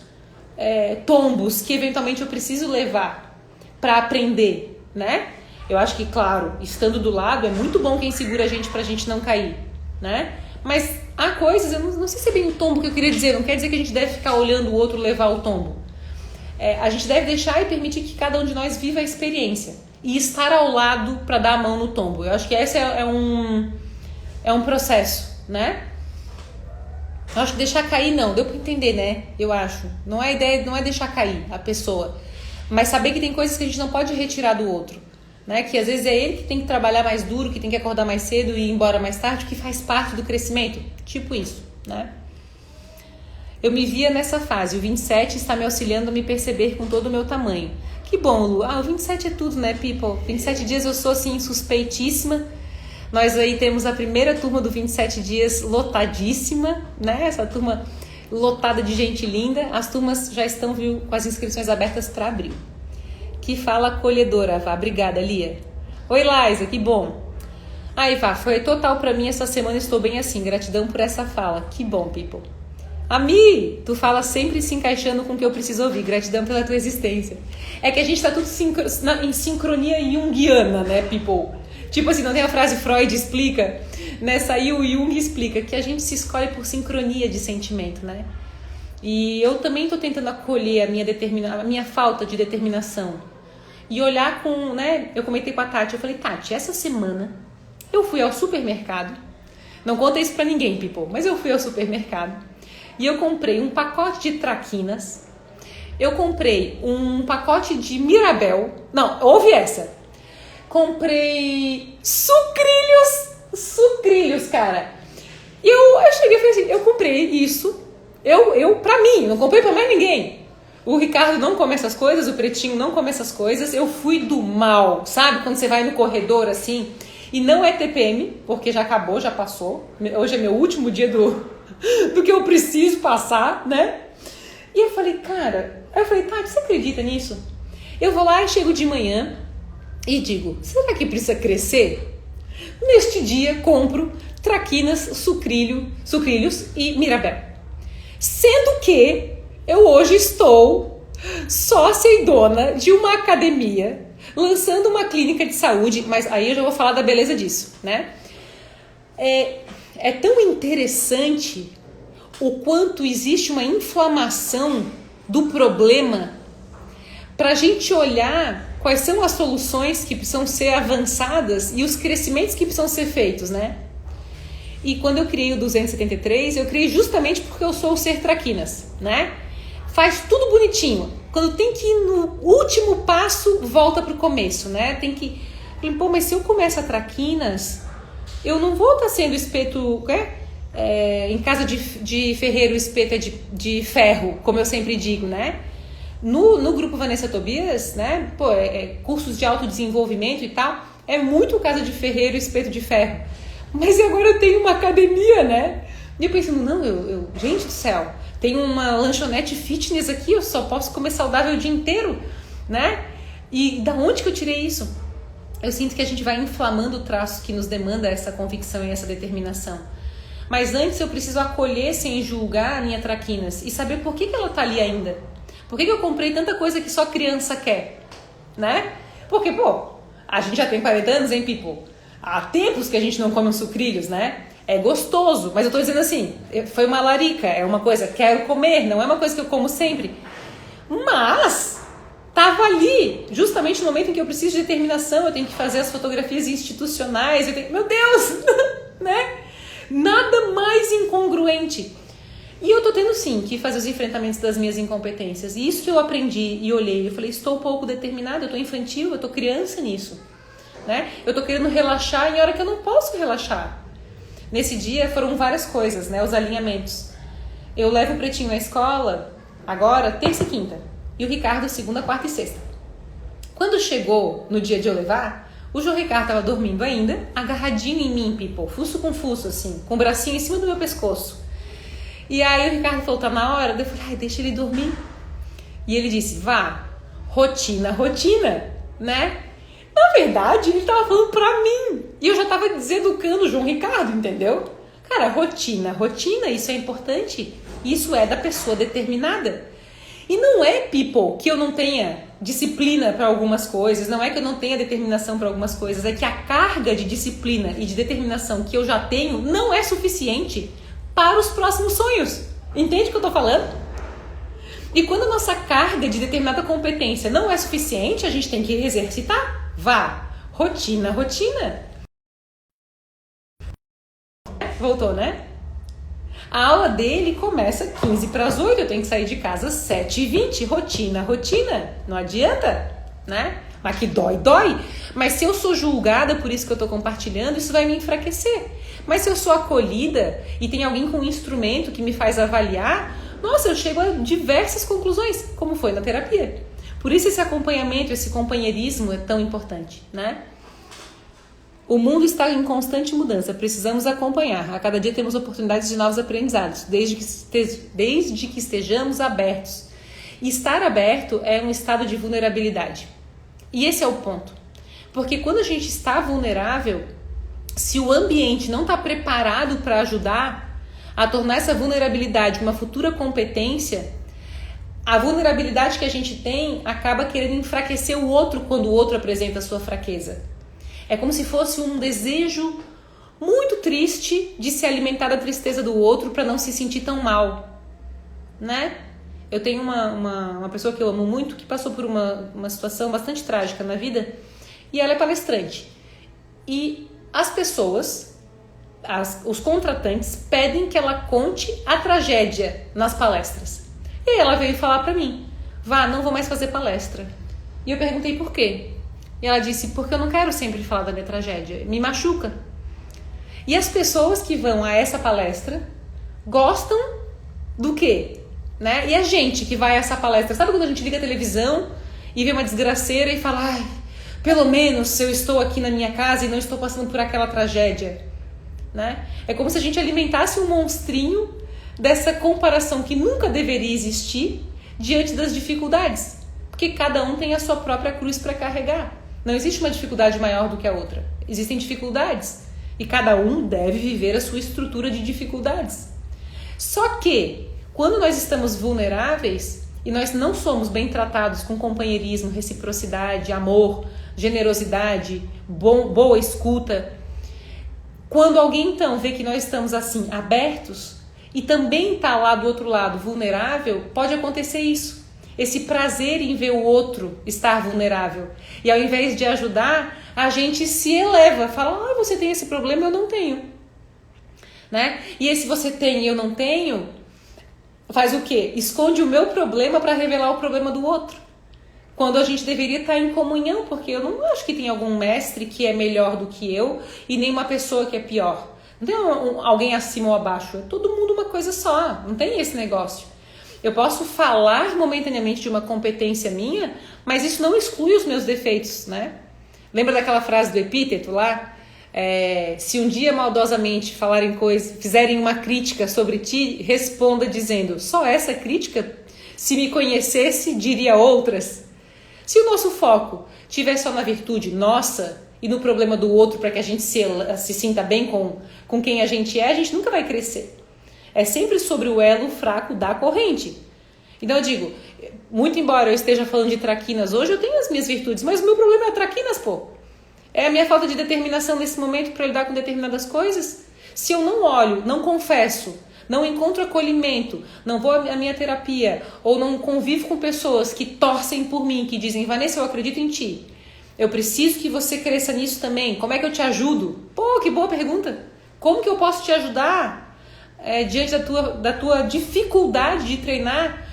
tombos que eventualmente eu preciso levar para aprender, né? Eu acho que, claro, estando do lado, é muito bom quem segura a gente pra gente não cair, né? Mas há coisas, eu não sei se é bem o tombo que eu queria dizer, não quer dizer que a gente deve ficar olhando o outro levar o tombo. A gente deve deixar e permitir que cada um de nós viva a experiência e estar ao lado para dar a mão no tombo. Eu acho que esse é um processo, né? Eu acho que deixar cair não, deu para entender, né? Eu acho. Não é ideia, não é deixar cair a pessoa, mas saber que tem coisas que a gente não pode retirar do outro. Né? Que às vezes é ele que tem que trabalhar mais duro, que tem que acordar mais cedo e ir embora mais tarde, que faz parte do crescimento, tipo isso, né? Eu me via nessa fase, o 27 está me auxiliando a me perceber com todo o meu tamanho. Que bom, Lu, o 27 é tudo, né, people? 27 dias eu sou, assim, suspeitíssima. Nós aí temos a primeira turma do 27 dias lotadíssima, né? Essa turma lotada de gente linda. As turmas já estão, viu, com as inscrições abertas para abril. Que fala acolhedora, Vá. Obrigada, Lia. Oi, Laisa, que bom. Aí, Vá, foi total pra mim essa semana, estou bem assim. Gratidão por essa fala. Que bom, people. Ami, tu fala sempre se encaixando com o que eu preciso ouvir. Gratidão pela tua existência. É que a gente tá tudo em sincronia junguiana, né, people? Tipo assim, não tem a frase Freud explica? Nessa aí o Jung explica que a gente se escolhe por sincronia de sentimento, né? E eu também tô tentando acolher a minha falta de determinação. E olhar com, né? Eu comentei com a Tati, eu falei, Tati, essa semana eu fui ao supermercado. Não conta isso pra ninguém, people, mas eu fui ao supermercado. E eu comprei um pacote de traquinas. Eu comprei um pacote de Mirabel. Não, ouve essa. Comprei sucrilhos, cara. E eu cheguei e falei assim, eu comprei isso. Eu pra mim, não comprei pra mais ninguém. O Ricardo não come essas coisas, o Pretinho não come essas coisas. Eu fui do mal, sabe? Quando você vai no corredor assim, e não é TPM, porque já acabou, já passou. Hoje é meu último dia do que eu preciso passar, né? E eu falei, Tati, você acredita nisso? Eu vou lá e chego de manhã e digo, será que precisa crescer? Neste dia, compro traquinas, sucrilhos e Mirabel. Sendo que eu hoje estou sócia e dona de uma academia, lançando uma clínica de saúde, mas aí eu já vou falar da beleza disso, né? É tão interessante o quanto existe uma inflamação do problema para a gente olhar quais são as soluções que precisam ser avançadas e os crescimentos que precisam ser feitos, né? E quando eu criei o 273, eu criei justamente porque eu sou o ser traquinas, né? Faz tudo bonitinho. Quando tem que ir no último passo, volta pro começo, né? Tem que... Pô, mas se eu começo a traquinas, eu não vou estar sendo espeto... em casa de ferreiro, o espeto é de ferro, como eu sempre digo, né? No grupo Vanessa Tobias, né? Pô, cursos de autodesenvolvimento e tal, é muito casa de ferreiro, espeto de ferro. Mas agora eu tenho uma academia, né? E eu pensando, gente do céu, tem uma lanchonete fitness aqui, eu só posso comer saudável o dia inteiro, né? E da onde que eu tirei isso? Eu sinto que a gente vai inflamando o traço que nos demanda essa convicção e essa determinação. Mas antes eu preciso acolher sem julgar a minha traquinas e saber por que ela tá ali ainda. Por que eu comprei tanta coisa que só criança quer, né? Porque, pô, a gente já tem 40 anos, hein, people? Há tempos que a gente não come os sucrilhos, né? É gostoso, mas eu tô dizendo assim, foi uma larica, é uma coisa, quero comer, não é uma coisa que eu como sempre. Mas tava ali, justamente no momento em que eu preciso de determinação, eu tenho que fazer as fotografias institucionais, meu Deus, né? Nada mais incongruente. E eu tô tendo sim que fazer os enfrentamentos das minhas incompetências. E isso que eu aprendi e olhei, eu falei, estou pouco determinada, eu tô infantil, eu tô criança nisso, né? Eu tô querendo relaxar em hora que eu não posso relaxar. Nesse dia foram várias coisas, né? Os alinhamentos. Eu levo o Pretinho na escola, agora, terça e quinta. E o Ricardo, segunda, quarta e sexta. Quando chegou no dia de eu levar, o João Ricardo tava dormindo ainda, agarradinho em mim, people, fuço com fuço, assim, com o bracinho em cima do meu pescoço. E aí o Ricardo falou, tá na hora? Eu falei, deixa ele dormir. E ele disse, vá, rotina, né? Na verdade, ele tava falando pra mim. E eu já tava deseducando o João Ricardo, entendeu? Cara, rotina, isso é importante. Isso é da pessoa determinada. E não é, people, que eu não tenha disciplina para algumas coisas, não é que eu não tenha determinação para algumas coisas, é que a carga de disciplina e de determinação que eu já tenho não é suficiente para os próximos sonhos. Entende o que eu tô falando? E quando a nossa carga de determinada competência não é suficiente, a gente tem que exercitar. Vá, rotina. Voltou, né? A aula dele começa 15 para as 8, eu tenho que sair de casa às 7h20, rotina. Não adianta, né? Mas que dói. Mas se eu sou julgada por isso que eu tô compartilhando, isso vai me enfraquecer. Mas se eu sou acolhida e tem alguém com um instrumento que me faz avaliar, nossa, eu chego a diversas conclusões, como foi na terapia. Por isso esse acompanhamento, esse companheirismo é tão importante, né? O mundo está em constante mudança, precisamos acompanhar. A cada dia temos oportunidades de novos aprendizados, desde que estejamos abertos. E estar aberto é um estado de vulnerabilidade. E esse é o ponto. Porque quando a gente está vulnerável, se o ambiente não está preparado para ajudar a tornar essa vulnerabilidade uma futura competência, a vulnerabilidade que a gente tem acaba querendo enfraquecer o outro quando o outro apresenta a sua fraqueza. É como se fosse um desejo muito triste de se alimentar da tristeza do outro para não se sentir tão mal, né? Eu tenho uma pessoa que eu amo muito que passou por uma situação bastante trágica na vida e ela é palestrante. E as pessoas, os contratantes, pedem que ela conte a tragédia nas palestras. E aí ela veio falar pra mim, não vou mais fazer palestra. E eu perguntei por quê. E ela disse, porque eu não quero sempre falar da minha tragédia, me machuca. E as pessoas que vão a essa palestra gostam do quê? Né? E a gente que vai a essa palestra, sabe quando a gente liga a televisão e vê uma desgraceira e fala, ai, pelo menos eu estou aqui na minha casa e não estou passando por aquela tragédia, né? É como se a gente alimentasse um monstrinho dessa comparação que nunca deveria existir diante das dificuldades, porque cada um tem a sua própria cruz para carregar. Não existe uma dificuldade maior do que a outra. Existem dificuldades e cada um deve viver a sua estrutura de dificuldades. Só que quando nós estamos vulneráveis e nós não somos bem tratados com companheirismo, reciprocidade, amor, generosidade, boa escuta, quando alguém então vê que nós estamos assim abertos e também está lá do outro lado vulnerável, pode acontecer isso. Esse prazer em ver o outro estar vulnerável. E ao invés de ajudar, a gente se eleva, fala, você tem esse problema, eu não tenho. Né? E esse você tem e eu não tenho, faz o quê? Esconde o meu problema para revelar o problema do outro. Quando a gente deveria estar em comunhão, porque eu não acho que tem algum mestre que é melhor do que eu e nenhuma pessoa que é pior. Não tem alguém acima ou abaixo, é todo mundo uma coisa só, não tem esse negócio. Eu posso falar momentaneamente de uma competência minha, mas isso não exclui os meus defeitos, né? Lembra daquela frase do Epíteto lá? Se um dia maldosamente fizerem uma crítica sobre ti, responda dizendo, só essa crítica, se me conhecesse, diria outras. Se o nosso foco estiver só na virtude nossa e no problema do outro para que a gente se sinta bem com quem a gente nunca vai crescer. É sempre sobre o elo fraco da corrente. Então eu digo, muito embora eu esteja falando de traquinas hoje, eu tenho as minhas virtudes, mas o meu problema é traquinas, pô. É a minha falta de determinação nesse momento para lidar com determinadas coisas. Se eu não olho, não confesso, não encontro acolhimento, não vou à minha terapia, ou não convivo com pessoas que torcem por mim, que dizem, Vanessa, eu acredito em ti. Eu preciso que você cresça nisso também. Como é que eu te ajudo? Pô, que boa pergunta. Como que eu posso te ajudar? Diante da tua dificuldade de treinar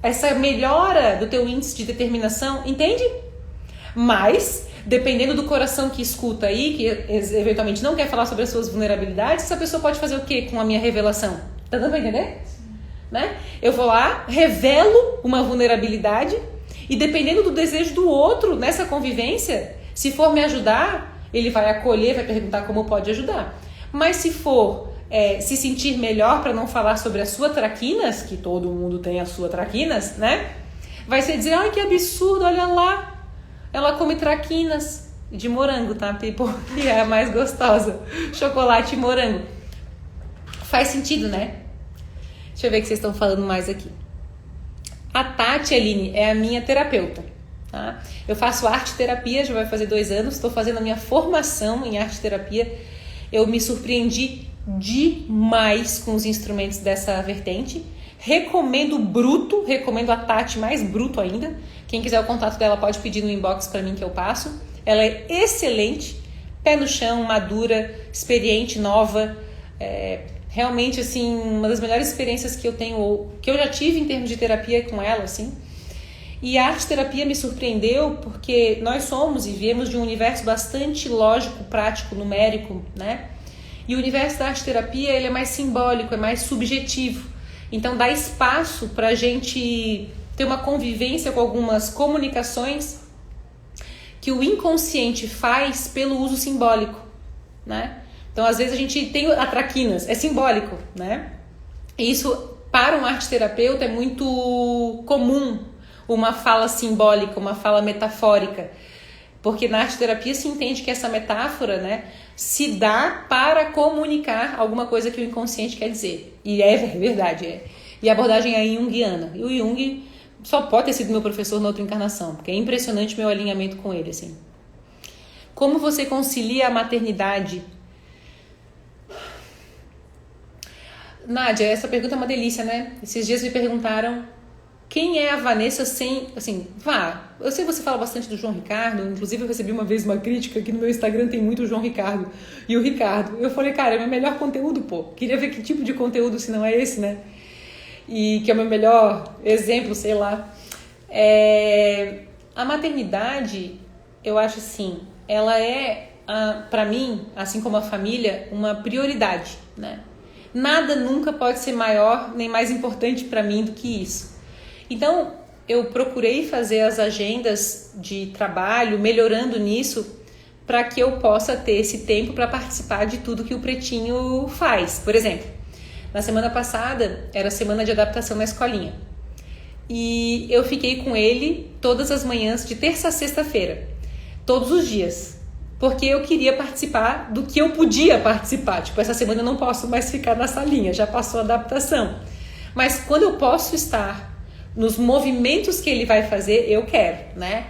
essa melhora do teu índice de determinação, entende? Mas, dependendo do coração que escuta aí, que eventualmente não quer falar sobre as suas vulnerabilidades, essa pessoa pode fazer o quê com a minha revelação? Tá dando pra entender? Né? Eu vou lá, revelo uma vulnerabilidade e dependendo do desejo do outro nessa convivência, se for me ajudar, ele vai acolher, vai perguntar como pode ajudar. Mas se for se sentir melhor para não falar sobre a sua traquinas, que todo mundo tem a sua traquinas, né? Vai ser dizer, ai que absurdo, olha lá, ela come traquinas de morango, tá, people? Que é a mais gostosa, chocolate e morango. Faz sentido, né? Deixa eu ver o que vocês estão falando mais aqui. A Tati, Aline, é a minha terapeuta, tá? Eu faço arte terapia, já vai fazer 2 anos, estou fazendo a minha formação em arte terapia. Eu me surpreendi demais com os instrumentos dessa vertente. Recomendo a Tati mais bruto ainda. Quem quiser o contato dela pode pedir no inbox para mim que eu passo. Ela é excelente, pé no chão, madura, experiente, nova. Realmente, assim, uma das melhores experiências que eu tenho, ou que eu já tive em termos de terapia com ela, assim. E a arte terapia me surpreendeu porque nós somos e viemos de um universo bastante lógico, prático, numérico, né? E o universo da arte terapia, ele é mais simbólico, é mais subjetivo. Então dá espaço para a gente ter uma convivência com algumas comunicações que o inconsciente faz pelo uso simbólico, né? Então às vezes a gente tem a traquinas, é simbólico, né? E isso para um arte terapeuta é muito comum, uma fala simbólica, uma fala metafórica. Porque na arte terapia se entende que essa metáfora, né, se dá para comunicar alguma coisa que o inconsciente quer dizer. E é verdade, E a abordagem é junguiana. E o Jung só pode ter sido meu professor na outra encarnação, porque é impressionante meu alinhamento com ele, assim. Como você concilia a maternidade? Nádia, essa pergunta é uma delícia, né? Esses dias me perguntaram quem é a Vanessa sem... Assim, eu sei que você fala bastante do João Ricardo, inclusive eu recebi uma vez uma crítica que no meu Instagram tem muito o João Ricardo e o Ricardo. Eu falei, cara, é meu melhor conteúdo, pô. Queria ver que tipo de conteúdo se não é esse, né? E que é o meu melhor exemplo, sei lá. A maternidade, eu acho assim, ela é, pra mim, assim como a família, uma prioridade, né? Nada nunca pode ser maior nem mais importante para mim do que isso. Então, eu procurei fazer as agendas de trabalho, melhorando nisso, para que eu possa ter esse tempo para participar de tudo que o Pretinho faz. Por exemplo, na semana passada era a semana de adaptação na escolinha. E eu fiquei com ele todas as manhãs, de terça a sexta-feira, todos os dias. Porque eu queria participar do que eu podia participar. Tipo, essa semana eu não posso mais ficar na salinha, já passou a adaptação. Mas quando eu posso estar nos movimentos que ele vai fazer, eu quero, né?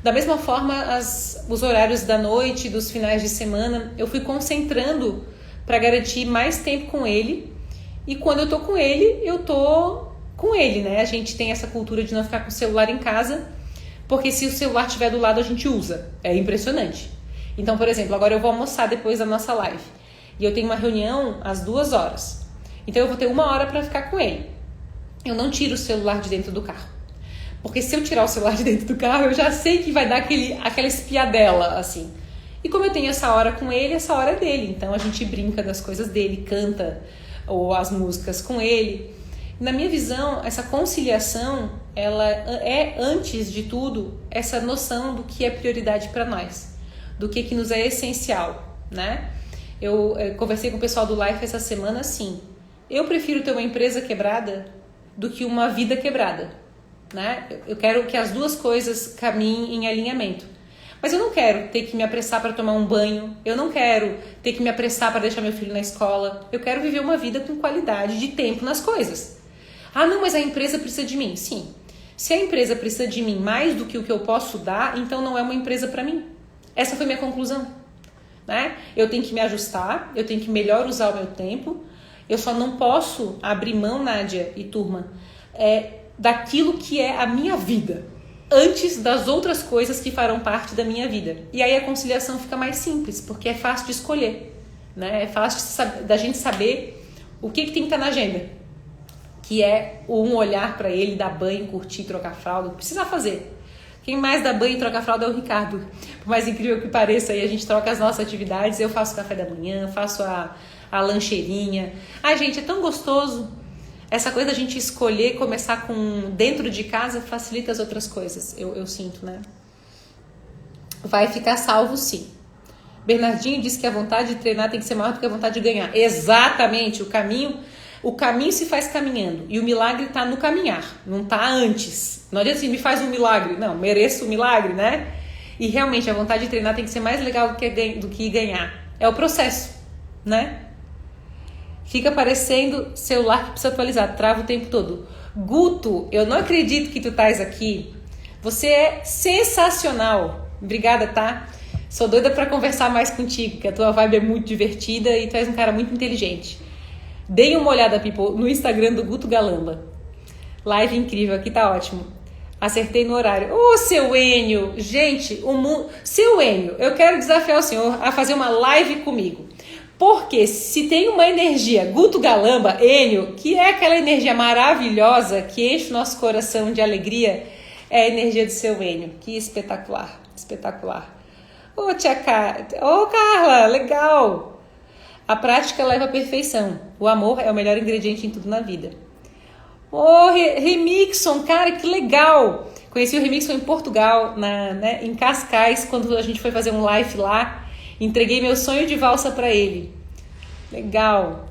Da mesma forma, os horários da noite, dos finais de semana, eu fui concentrando para garantir mais tempo com ele. E quando eu tô com ele, eu tô com ele, né? A gente tem essa cultura de não ficar com o celular em casa, porque se o celular estiver do lado, a gente usa. É impressionante. Então, por exemplo, agora eu vou almoçar depois da nossa live. E eu tenho uma reunião às 2 horas. Então eu vou ter 1 hora para ficar com ele. Eu não tiro o celular de dentro do carro. Porque se eu tirar o celular de dentro do carro, eu já sei que vai dar aquela espiadela, assim. E como eu tenho essa hora com ele, essa hora é dele. Então a gente brinca das coisas dele, canta ou as músicas com ele. Na minha visão, essa conciliação, ela é, antes de tudo, essa noção do que é prioridade para nós. Do que nos é essencial, né? Eu conversei com o pessoal do Life essa semana, assim, eu prefiro ter uma empresa quebrada do que uma vida quebrada, né? Eu quero que as duas coisas caminhem em alinhamento. Mas eu não quero ter que me apressar para tomar um banho, eu não quero ter que me apressar para deixar meu filho na escola, eu quero viver uma vida com qualidade de tempo nas coisas. Ah, não, mas a empresa precisa de mim. Sim, se a empresa precisa de mim mais do que o que eu posso dar, então não é uma empresa para mim. Essa foi minha conclusão, né? Eu tenho que me ajustar, eu tenho que melhor usar o meu tempo, eu só não posso abrir mão, Nádia e turma, daquilo que é a minha vida, antes das outras coisas que farão parte da minha vida. E aí a conciliação fica mais simples, porque é fácil de escolher, né? É fácil da gente saber o que tem que estar na agenda, que é um olhar para ele, dar banho, curtir, trocar fralda, não precisa fazer. Quem mais dá banho e troca fralda é o Ricardo. Por mais incrível que pareça, aí a gente troca as nossas atividades. Eu faço café da manhã, faço a lancheirinha. Ai, gente, é tão gostoso. Essa coisa da gente escolher começar com dentro de casa facilita as outras coisas. Eu sinto, né? Vai ficar salvo, sim. Bernardinho disse que a vontade de treinar tem que ser maior do que a vontade de ganhar. Exatamente, o caminho se faz caminhando e o milagre está no caminhar, não está antes. Não adianta assim, me faz um milagre. Não, mereço o milagre, né? E realmente a vontade de treinar tem que ser mais legal do que ganhar. É o processo, né? Fica parecendo celular que precisa atualizar, trava o tempo todo. Guto, eu não acredito que tu estás aqui. Você é sensacional. Obrigada, tá? Sou doida para conversar mais contigo, que a tua vibe é muito divertida e tu és um cara muito inteligente. Deem uma olhada, people, no Instagram do Guto Galamba. Live incrível, aqui tá ótimo. Acertei no horário. Ô, seu Enio! Gente, seu Enio, eu quero desafiar o senhor a fazer uma live comigo. Porque se tem uma energia, Guto Galamba, Enio, que é aquela energia maravilhosa que enche o nosso coração de alegria, é a energia do seu Enio. Que espetacular, espetacular. Ô, tia Carla, legal! A prática leva à perfeição. O amor é o melhor ingrediente em tudo na vida. Ô, Remixon, cara, que legal! Conheci o Remixon em Portugal, em Cascais, quando a gente foi fazer um live lá. Entreguei meu sonho de valsa para ele. Legal.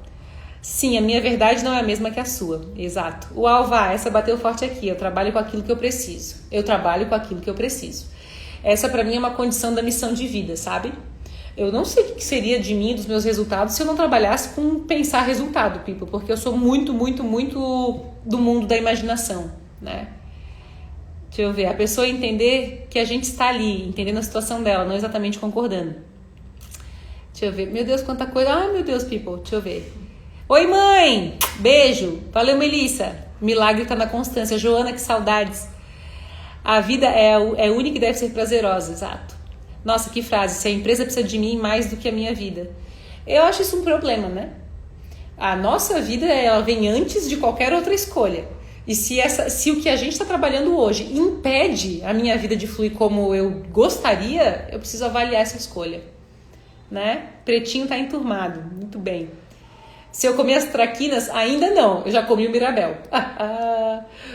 Sim, a minha verdade não é a mesma que a sua. Exato. O Alva, essa bateu forte aqui. Eu trabalho com aquilo que eu preciso. Eu trabalho com aquilo que eu preciso. Essa para mim é uma condição da missão de vida, sabe? Eu não sei o que seria de mim, dos meus resultados, se eu não trabalhasse com pensar resultado, people, porque eu sou muito, muito, muito do mundo da imaginação, né? Deixa eu ver. A pessoa entender que a gente está ali, entendendo a situação dela, não exatamente concordando. Deixa eu ver. Meu Deus, quanta coisa. Ai, meu Deus, people. Deixa eu ver. Oi, mãe. Beijo. Valeu, Melissa. Milagre tá na constância. Joana, que saudades. A vida é única e deve ser prazerosa. Exato. Nossa, que frase. Se a empresa precisa de mim mais do que a minha vida. Eu acho isso um problema, né? A nossa vida, ela vem antes de qualquer outra escolha. E se o que a gente está trabalhando hoje impede a minha vida de fluir como eu gostaria, eu preciso avaliar essa escolha, né? Pretinho tá enturmado, muito bem. Se eu comer as traquinas, ainda não, eu já comi o Mirabel.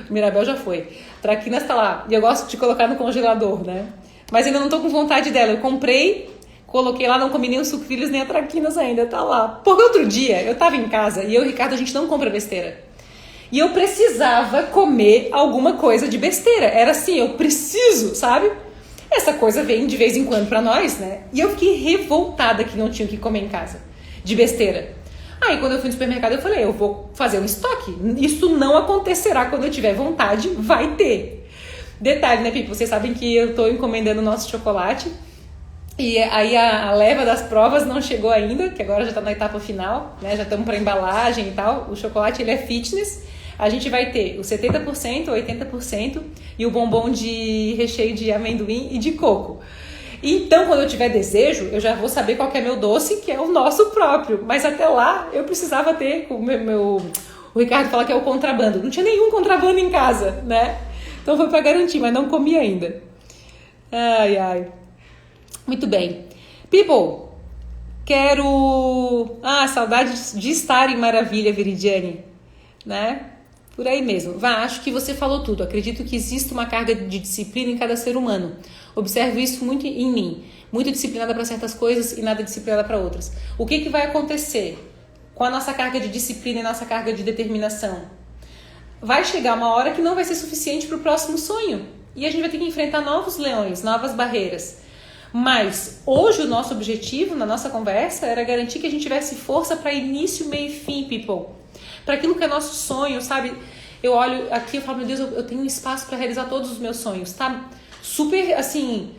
O Mirabel já foi. Traquinas tá lá, e eu gosto de colocar no congelador, né? Mas ainda não tô com vontade dela, eu comprei, coloquei lá, não comi nem os sucrilhos nem a traquinas ainda, tá lá. Porque outro dia, eu tava em casa, e eu e o Ricardo, a gente não compra besteira. E eu precisava comer alguma coisa de besteira. Era assim, eu preciso, sabe? Essa coisa vem de vez em quando pra nós, né? E eu fiquei revoltada que não tinha o que comer em casa, de besteira. Aí quando eu fui no supermercado eu falei, eu vou fazer um estoque. Isso não acontecerá quando eu tiver vontade, vai ter. Detalhe, né, Pipo? Vocês sabem que eu tô encomendando o nosso chocolate. E aí a leva das provas não chegou ainda, que agora já tá na etapa final, né? Já estamos pra embalagem e tal. O chocolate, ele é fitness. A gente vai ter o 70%, 80% e o bombom de recheio de amendoim e de coco. Então, quando eu tiver desejo, eu já vou saber qual que é meu doce, que é o nosso próprio. Mas até lá, eu precisava ter o Ricardo fala que é o contrabando. Não tinha nenhum contrabando em casa, né? Então foi pra garantir, mas não comi ainda. Ai, ai. Muito bem. People, quero... saudade de estar em Maravilha, Veridiane, né? Por aí mesmo. Acho que você falou tudo. Acredito que existe uma carga de disciplina em cada ser humano. Observo isso muito em mim. Muito disciplinada para certas coisas e nada disciplinada para outras. O que vai acontecer com a nossa carga de disciplina e nossa carga de determinação? Vai chegar uma hora que não vai ser suficiente para o próximo sonho. E a gente vai ter que enfrentar novos leões, novas barreiras. Mas hoje o nosso objetivo na nossa conversa era garantir que a gente tivesse força para início, meio e fim, people. Para aquilo que é nosso sonho, sabe? Eu olho aqui e falo, meu Deus, eu tenho um espaço para realizar todos os meus sonhos, tá? Super, assim,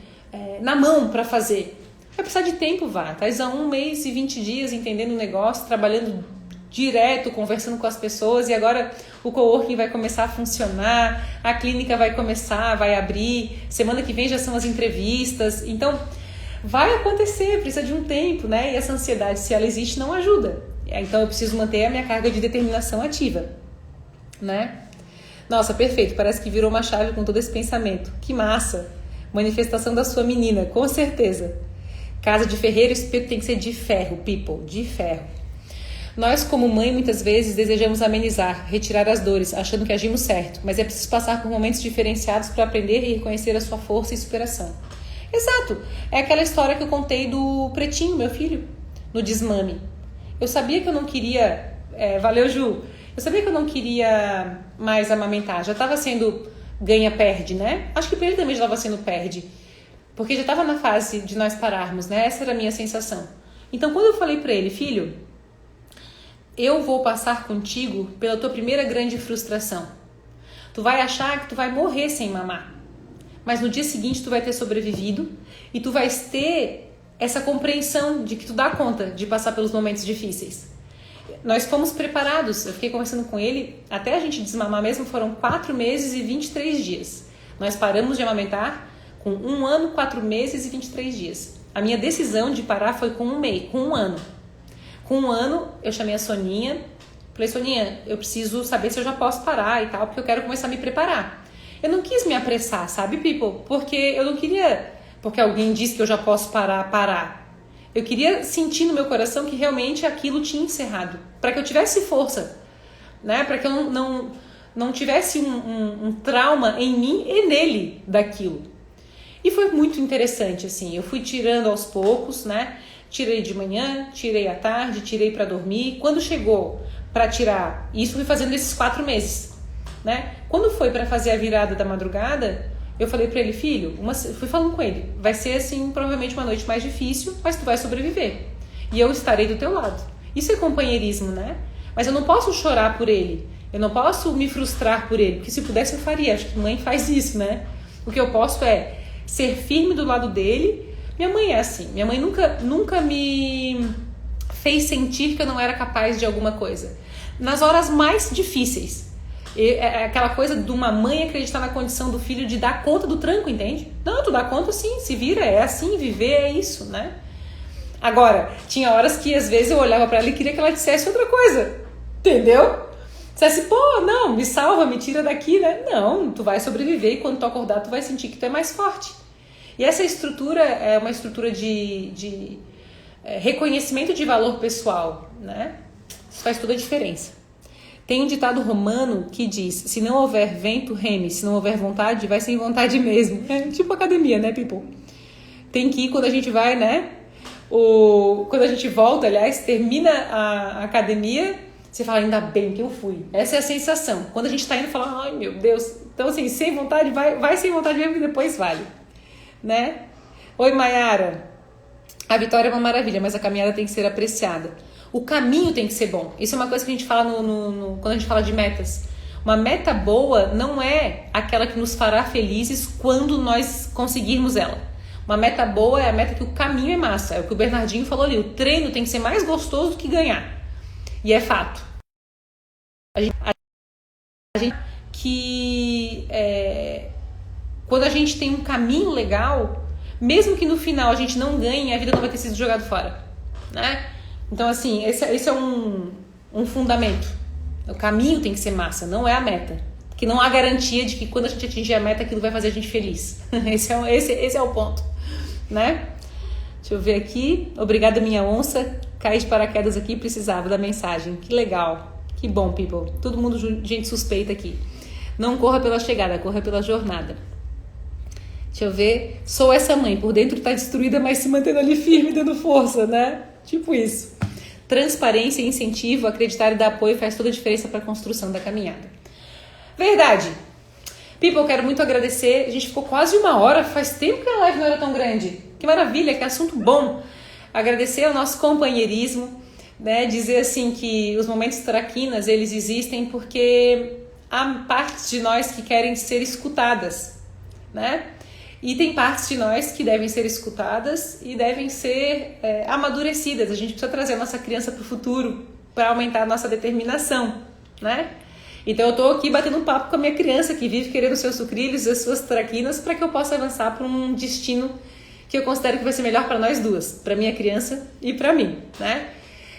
na mão para fazer. Vai precisar de tempo, tá? Há 1 mês e 20 dias entendendo o negócio, trabalhando direto, conversando com as pessoas, e agora o coworking vai começar a funcionar, a clínica vai começar, vai abrir, semana que vem já são as entrevistas, então vai acontecer, precisa de um tempo, né? E essa ansiedade, se ela existe, não ajuda. Então eu preciso manter a minha carga de determinação ativa, né? Nossa, perfeito, parece que virou uma chave com todo esse pensamento. Que massa! Manifestação da sua menina, com certeza. Casa de ferreiro, espeto tem que ser de ferro, people, de ferro. Nós, como mãe, muitas vezes desejamos amenizar, retirar as dores, achando que agimos certo, mas é preciso passar por momentos diferenciados para aprender e reconhecer a sua força e superação. Exato, é aquela história que eu contei do Pretinho, meu filho, no desmame. Eu sabia que eu não queria... valeu, Ju. Eu sabia que eu não queria mais amamentar. Já estava sendo ganha-perde, né? Acho que para ele também já estava sendo perde. Porque já estava na fase de nós pararmos, né? Essa era a minha sensação. Então, quando eu falei para ele, filho, eu vou passar contigo pela tua primeira grande frustração. Tu vai achar que tu vai morrer sem mamar. Mas no dia seguinte tu vai ter sobrevivido e tu vais ter essa compreensão de que tu dá conta de passar pelos momentos difíceis. Nós fomos preparados, eu fiquei conversando com ele, até a gente desmamar mesmo, foram 4 meses e 23 dias. Nós paramos de amamentar com 1 ano, 4 meses e 23 dias. A minha decisão de parar foi com 1 mês, com 1 ano. Com 1 ano, eu chamei a Soninha, falei, Soninha, eu preciso saber se eu já posso parar e tal, porque eu quero começar a me preparar. Eu não quis me apressar, sabe, people? Porque eu não queria... Porque alguém disse que eu já posso parar. Eu queria sentir no meu coração que realmente aquilo tinha encerrado. Para que eu tivesse força, né? Para que eu não tivesse um trauma em mim e nele daquilo. E foi muito interessante, assim. Eu fui tirando aos poucos, né? Tirei de manhã, tirei à tarde, tirei para dormir. Quando chegou para tirar, isso fui fazendo esses 4 meses, né? Quando foi para fazer a virada da madrugada... Eu falei pra ele, filho, fui falando com ele, vai ser assim, provavelmente uma noite mais difícil, mas tu vai sobreviver. E eu estarei do teu lado. Isso é companheirismo, né? Mas eu não posso chorar por ele. Eu não posso me frustrar por ele, porque se pudesse eu faria. Acho que mãe faz isso, né? O que eu posso é ser firme do lado dele. Minha mãe é assim. Minha mãe nunca me fez sentir que eu não era capaz de alguma coisa. Nas horas mais difíceis. É aquela coisa de uma mãe acreditar na condição do filho de dar conta do tranco, entende? Não, tu dá conta sim, se vira, é assim, viver é isso, né? Agora, tinha horas que às vezes eu olhava pra ela e queria que ela dissesse outra coisa, entendeu? Dissesse, pô, não, me salva, me tira daqui, né? Não, tu vai sobreviver e quando tu acordar tu vai sentir que tu é mais forte. E essa estrutura é uma estrutura de reconhecimento de valor pessoal, né? Isso faz toda a diferença. Tem um ditado romano que diz, se não houver vento, reme, se não houver vontade, vai sem vontade mesmo. É tipo academia, né, people? Tem que ir quando a gente vai, né? Quando a gente volta, aliás, termina a academia, você fala, ainda bem que eu fui. Essa é a sensação. Quando a gente tá indo, fala, ai meu Deus. Então assim, sem vontade, vai sem vontade mesmo e depois vale. Né? Oi, Mayara. A vitória é uma maravilha, mas a caminhada tem que ser apreciada. O caminho tem que ser bom. Isso é uma coisa que a gente fala quando a gente fala de metas. Uma meta boa não é aquela que nos fará felizes quando nós conseguirmos ela. Uma meta boa é a meta que o caminho é massa. É o que o Bernardinho falou ali. O treino tem que ser mais gostoso do que ganhar. E é fato. Quando a gente tem um caminho legal, mesmo que no final a gente não ganhe, a vida não vai ter sido jogada fora, né? Então assim, esse é um fundamento. O caminho tem que ser massa, não é a meta. Porque não há garantia de que quando a gente atingir a meta, aquilo vai fazer a gente feliz. Esse é o ponto, né? Deixa eu ver aqui. Obrigada, minha onça. Caí de paraquedas aqui, precisava da mensagem. Que legal. Que bom, people. Todo mundo gente suspeita aqui. Não corra pela chegada, corra pela jornada. Deixa eu ver. Sou essa mãe. Por dentro tá destruída, mas se mantendo ali firme, dando força, né? Tipo isso. Transparência e incentivo, acreditar e dar apoio faz toda a diferença para a construção da caminhada. Verdade. People, eu quero muito agradecer. A gente ficou quase 1 hora. Faz tempo que a live não era tão grande. Que maravilha, que assunto bom. Agradecer ao nosso companheirismo, né? Dizer assim que os momentos traquinas, eles existem porque há partes de nós que querem ser escutadas, né? E tem partes de nós que devem ser escutadas e devem ser amadurecidas. A gente precisa trazer a nossa criança para o futuro para aumentar a nossa determinação, né? Então eu estou aqui batendo um papo com a minha criança que vive querendo os seus sucrilhos e as suas traquinas para que eu possa avançar para um destino que eu considero que vai ser melhor para nós duas, para minha criança e para mim, né?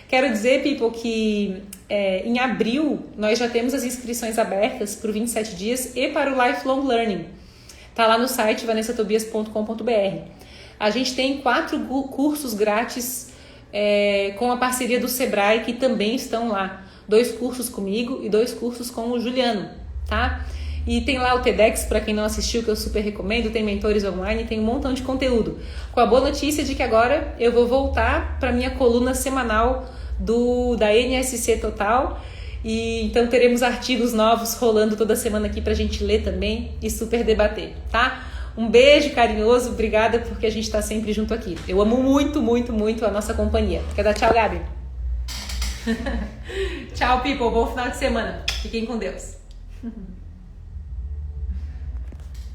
Quero dizer, people, que em abril nós já temos as inscrições abertas para o 27 dias e para o Lifelong Learning. Tá lá no site vanessatobias.com.br. A gente tem 4 cursos grátis com a parceria do Sebrae que também estão lá. 2 cursos comigo e 2 cursos com o Juliano, tá? E tem lá o TEDx, para quem não assistiu, que eu super recomendo, tem mentores online, tem um montão de conteúdo. Com a boa notícia de que agora eu vou voltar para minha coluna semanal da NSC Total. E então teremos artigos novos rolando toda semana aqui pra gente ler também e super debater, tá? Um beijo carinhoso, obrigada porque a gente tá sempre junto aqui. Eu amo muito, muito, muito a nossa companhia. Quer dar tchau, Gabi? Tchau, people. Bom final de semana. Fiquem com Deus.